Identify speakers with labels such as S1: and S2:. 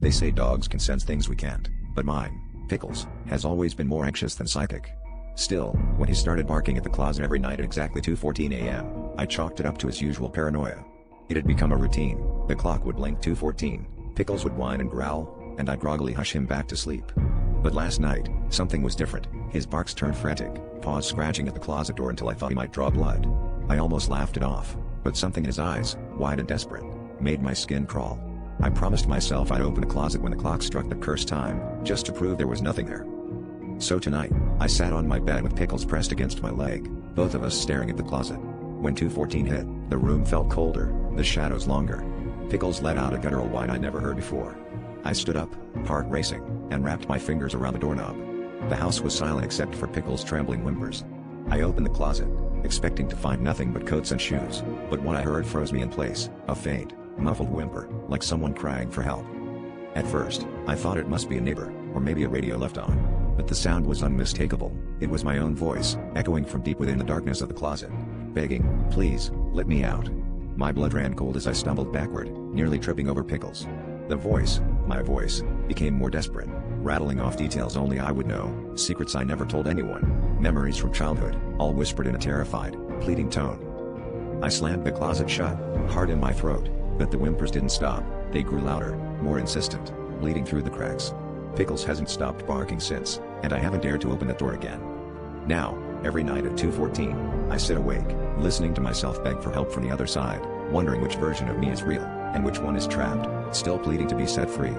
S1: They say dogs can sense things we can't, but mine, Pickles, has always been more anxious than psychic. Still, when he started barking at the closet every night at exactly 2:14 a.m., I chalked it up to his usual paranoia. It had become a routine. The clock would blink 2:14, Pickles would whine and growl, and I'd groggily hush him back to sleep. But last night, something was different. His barks turned frantic, paws scratching at the closet door until I thought he might draw blood. I almost laughed it off, but something in his eyes, wide and desperate, made my skin crawl. I promised myself I'd open the closet when the clock struck the cursed time, just to prove there was nothing there. So tonight, I sat on my bed with Pickles pressed against my leg, both of us staring at the closet. When 2:14 hit, the room felt colder, the shadows longer. Pickles let out a guttural whine I'd never heard before. I stood up, heart racing, and wrapped my fingers around the doorknob. The house was silent except for Pickles' trembling whimpers. I opened the closet, expecting to find nothing but coats and shoes, but what I heard froze me in place, a faint, muffled whimper, like someone crying for help. At first, I thought it must be a neighbor, or maybe a radio left on. But the sound was unmistakable. It was my own voice, echoing from deep within the darkness of the closet, begging, "Please, let me out." My blood ran cold as I stumbled backward, nearly tripping over Pickles. The voice, my voice, became more desperate, rattling off details only I would know, secrets I never told anyone, memories from childhood, all whispered in a terrified, pleading tone. I slammed the closet shut, heart in my throat, but the whimpers didn't stop. They grew louder, more insistent, bleeding through the cracks. Pickles hasn't stopped barking since, and I haven't dared to open that door again. Now, every night at 2:14, I sit awake, listening to myself beg for help from the other side, wondering which version of me is real, and which one is trapped, still pleading to be set free.